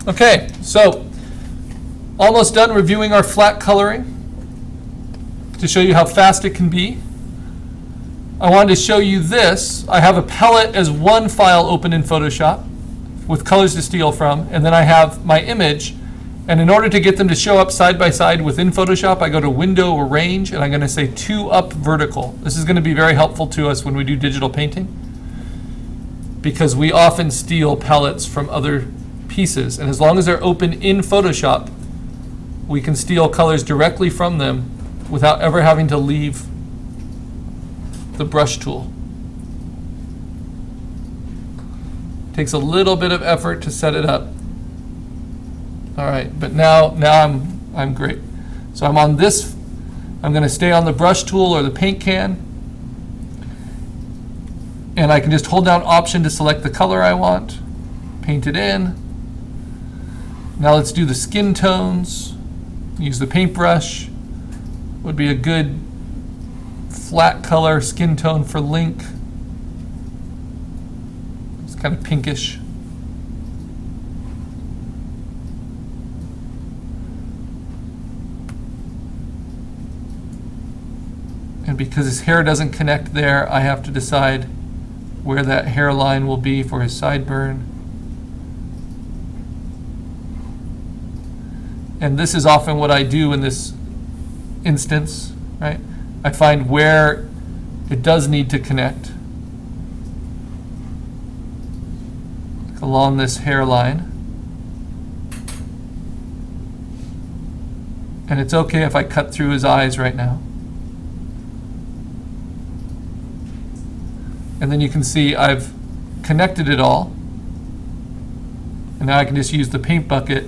Okay, so almost done reviewing our flat coloring to show you how fast it can be. I wanted to show you this. I have a palette as one file open in Photoshop with colors to steal from, and then I have my image. And in order to get them to show up side by side within Photoshop, I go to Window, Arrange, and I'm going to say 2 up vertical. This is going to be very helpful to us when we do digital painting, because we often steal palettes from other pieces. And as long as they're open in Photoshop, we can steal colors directly from them without ever having to leave the brush tool. Takes a little bit of effort to set it up. All right, but now I'm great. So I'm on this. I'm going to stay on the brush tool or the paint can, and I can just hold down Option to select the color I want, paint it in. Now let's do the skin tones. Use the paintbrush. Would be a good flat color skin tone for Link. It's kind of pinkish. And because his hair doesn't connect there, I have to decide where that hairline will be for his sideburn. And this is often what I do in this instance, right? I find where it does need to connect, like along this hairline. And it's okay if I cut through his eyes right now. And then you can see I've connected it all. And now I can just use the paint bucket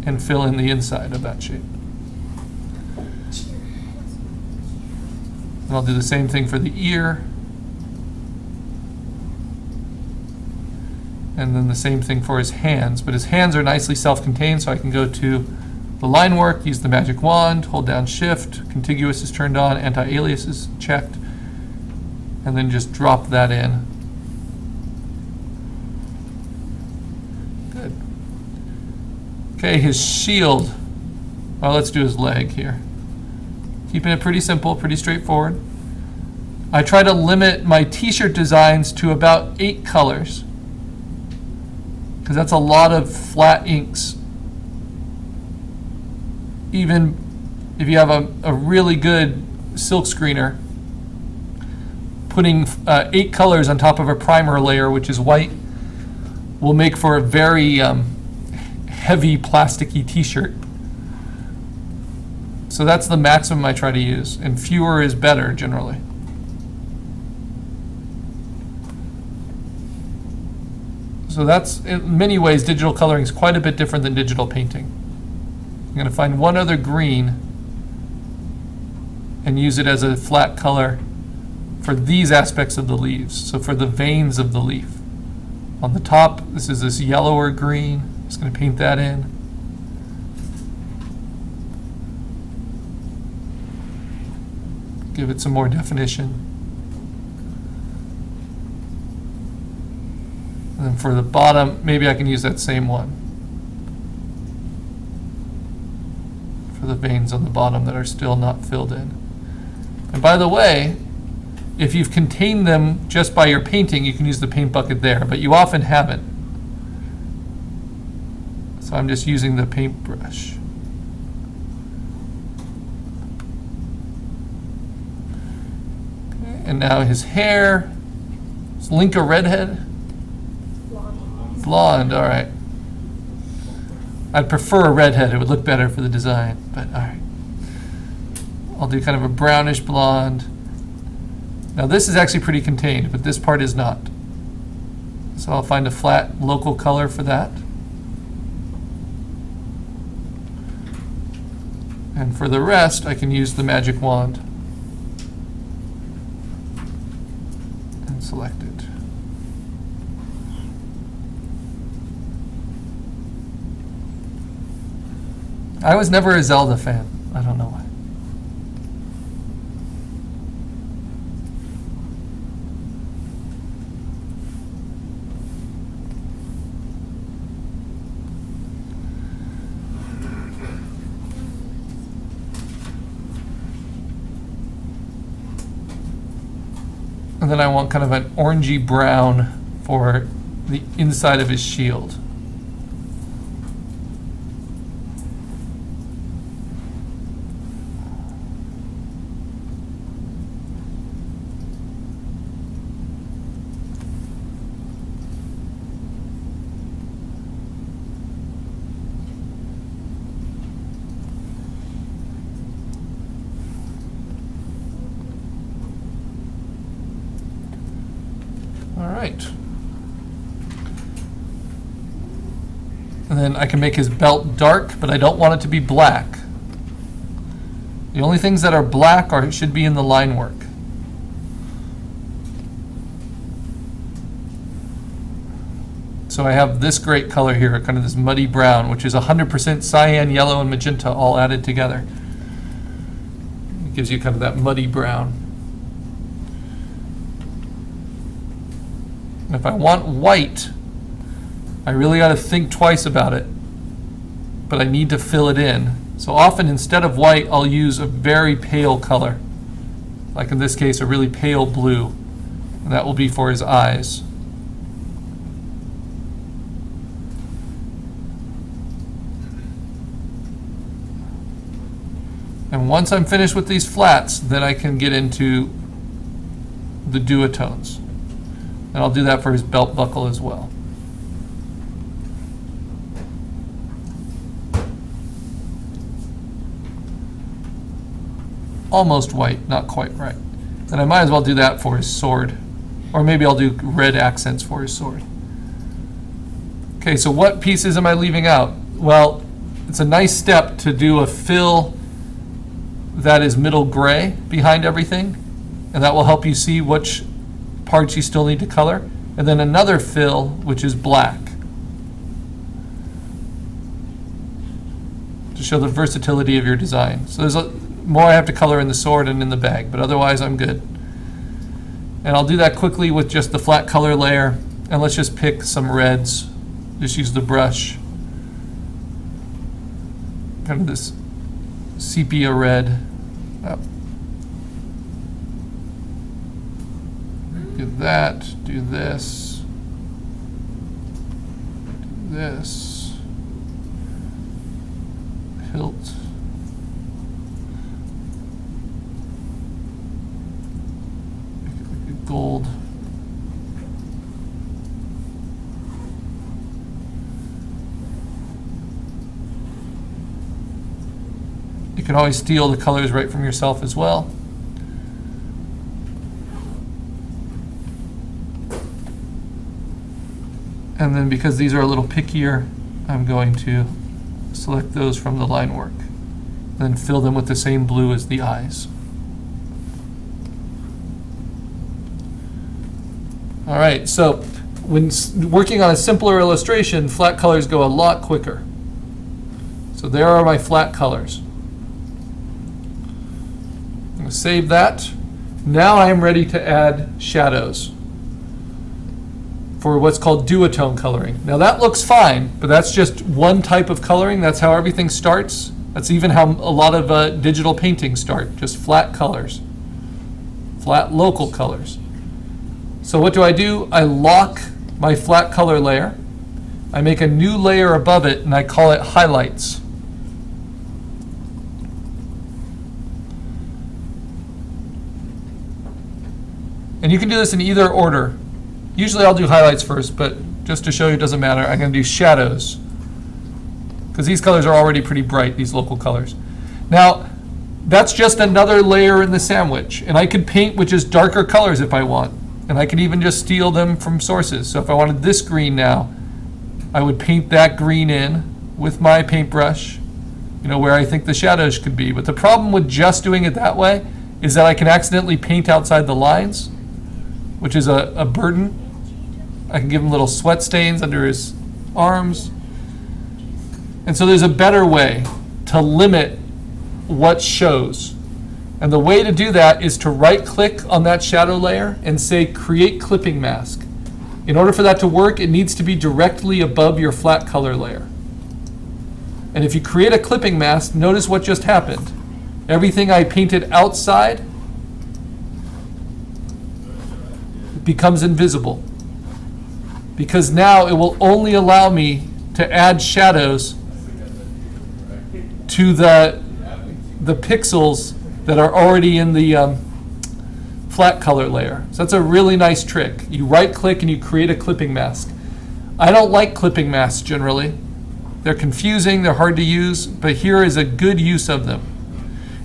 and fill in the inside of that shape. And I'll do the same thing for the ear. And then the same thing for his hands. But his hands are nicely self-contained, so I can go to the line work, use the magic wand, hold down Shift, contiguous is turned on, anti-alias is checked, and then just drop that in. Good. Okay, his shield. Well, let's do his leg here. Keeping it pretty simple, pretty straightforward. I try to limit my t-shirt designs to about 8 colors, because that's a lot of flat inks. Even if you have a really good silk screener, putting 8 colors on top of a primer layer, which is white, will make for a very heavy plasticky t-shirt. So that's the maximum I try to use, and fewer is better generally. So that's, in many ways, digital coloring is quite a bit different than digital painting. I'm going to find one other green and use it as a flat color for these aspects of the leaves. So for the veins of the leaf. On the top, this is this yellower green. Just going to paint that in. Give it some more definition. And then for the bottom, maybe I can use that same one for the veins on the bottom that are still not filled in. And by the way, if you've contained them just by your painting, you can use the paint bucket there, but you often haven't. So I'm just using the paintbrush. Okay, and now his hair. Is Link a redhead? Blonde, all right. I'd prefer a redhead. It would look better for the design, but all right. I'll do kind of a brownish blonde. Now this is actually pretty contained, but this part is not. So I'll find a flat local color for that. And for the rest, I can use the magic wand and select it. I was never a Zelda fan. I don't know why. And then I want kind of an orangey brown for the inside of his shield. All right. And then I can make his belt dark, but I don't want it to be black. The only things that are black should be in the line work. So I have this great color here, kind of this muddy brown, which is 100% cyan, yellow, and magenta all added together. It gives you kind of that muddy brown. If I want white, I really got to think twice about it, but I need to fill it in. So often instead of white, I'll use a very pale color, like in this case, a really pale blue, and that will be for his eyes. And once I'm finished with these flats, then I can get into the duotones. And I'll do that for his belt buckle as well. Almost white, not quite right. And I might as well do that for his sword. Or maybe I'll do red accents for his sword. Okay, so what pieces am I leaving out? Well, it's a nice step to do a fill that is middle gray behind everything. And that will help you see which parts you still need to color, and then another fill which is black to show the versatility of your design. So there's more I have to color in the sword and in the bag, but otherwise I'm good. And I'll do that quickly with just the flat color layer, and let's just pick some reds. Just use the brush, kind of this sepia red. Do that, do this, do this, hilt, make it like a gold. You can always steal the colors right from yourself as well. And then because these are a little pickier, I'm going to select those from the line work. Then fill them with the same blue as the eyes. All right, so when working on a simpler illustration, flat colors go a lot quicker. So there are my flat colors. I'm going to save that. Now I am ready to add shadows for what's called duotone coloring. Now that looks fine, but that's just one type of coloring. That's how everything starts. That's even how a lot of digital paintings start, just flat colors, flat local colors. So what do? I lock my flat color layer. I make a new layer above it, and I call it highlights. And you can do this in either order. Usually I'll do highlights first, but just to show you it doesn't matter, I'm going to do shadows, because these colors are already pretty bright, these local colors. Now, that's just another layer in the sandwich, and I could paint with just darker colors if I want, and I could even just steal them from sources. So if I wanted this green now, I would paint that green in with my paintbrush, where I think the shadows could be. But the problem with just doing it that way is that I can accidentally paint outside the lines, which is a burden. I can give him little sweat stains under his arms. And so there's a better way to limit what shows. And the way to do that is to right-click on that shadow layer and say Create Clipping Mask. In order for that to work, it needs to be directly above your flat color layer. And if you create a clipping mask, notice what just happened. Everything I painted outside becomes invisible, because now it will only allow me to add shadows to the pixels that are already in the flat color layer. So that's a really nice trick. You right click and you create a clipping mask. I don't like clipping masks generally. They're confusing, they're hard to use, but here is a good use of them.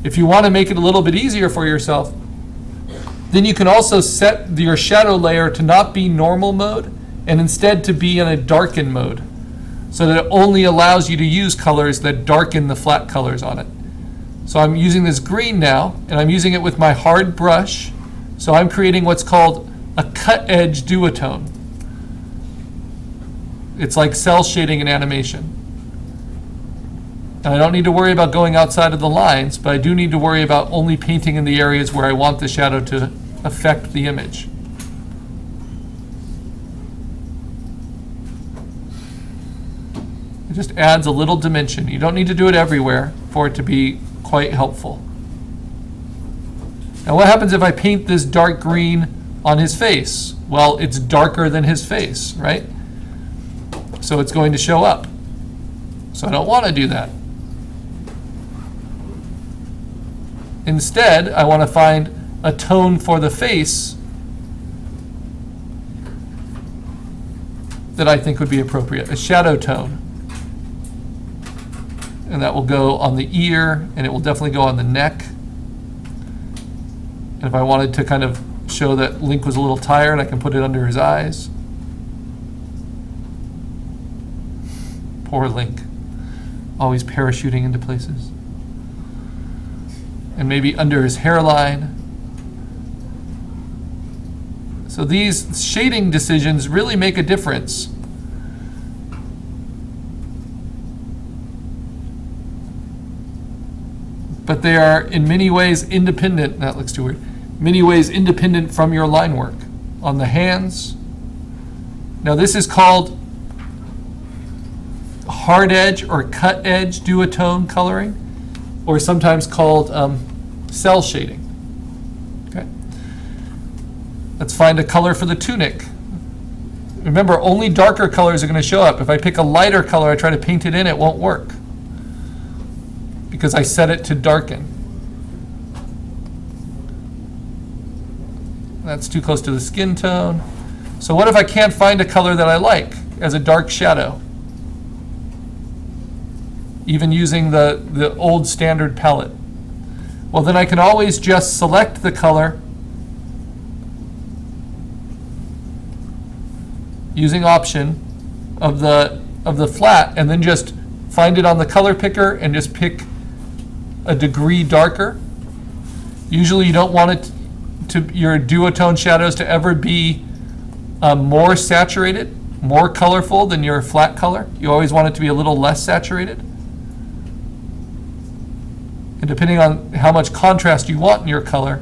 If you want to make it a little bit easier for yourself, then you can also set your shadow layer to not be normal mode and instead to be in a darken mode, so that it only allows you to use colors that darken the flat colors on it. So I'm using this green now, and I'm using it with my hard brush. So I'm creating what's called a cut edge duotone. It's like cell shading in animation. And I don't need to worry about going outside of the lines, but I do need to worry about only painting in the areas where I want the shadow to affect the image. It just adds a little dimension. You don't need to do it everywhere for it to be quite helpful. Now what happens if I paint this dark green on his face? Well, it's darker than his face, right? So it's going to show up. So I don't want to do that. Instead, I want to find a tone for the face that I think would be appropriate, a shadow tone. And that will go on the ear, and it will definitely go on the neck. And if I wanted to kind of show that Link was a little tired, I can put it under his eyes. Poor Link, always parachuting into places. And maybe under his hairline. So these shading decisions really make a difference. But they are in many ways independent, that looks too weird, many ways independent from your line work. On the hands, now this is called hard edge or cut edge duotone coloring, or sometimes called cell shading. Okay. Let's find a color for the tunic. Remember, only darker colors are going to show up. If I pick a lighter color, I try to paint it in, it won't work, because I set it to darken. That's too close to the skin tone. So what if I can't find a color that I like as a dark shadow? Even using the old standard palette. Well, then I can always just select the color using option of the flat, and then just find it on the color picker and just pick a degree darker. Usually you don't want it to your duotone shadows to ever be more saturated, more colorful than your flat color. You always want it to be a little less saturated. And depending on how much contrast you want in your color,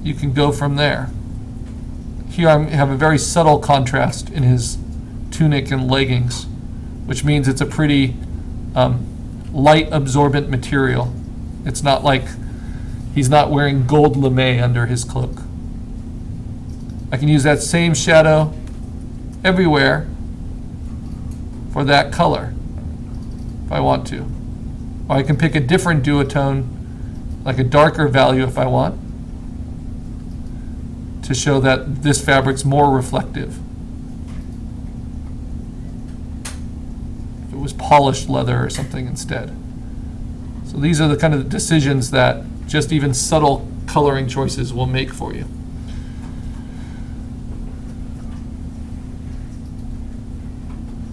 you can go from there. Here I have a very subtle contrast in his tunic and leggings, which means it's a pretty light absorbent material. It's not like he's not wearing gold lame under his cloak. I can use that same shadow everywhere for that color if I want to. Or I can pick a different duotone, like a darker value if I want, to show that this fabric's more reflective. If it was polished leather or something instead. So these are the kind of decisions that just even subtle coloring choices will make for you.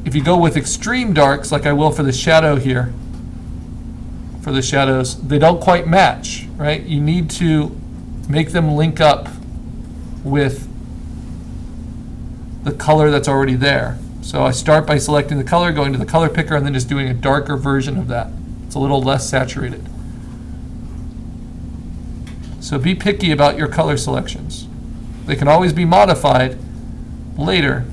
If you go with extreme darks, like I will for the shadow here, for the shadows, they don't quite match, right? You need to make them link up with the color that's already there. So I start by selecting the color, going to the color picker, and then just doing a darker version of that. It's a little less saturated. So be picky about your color selections. They can always be modified later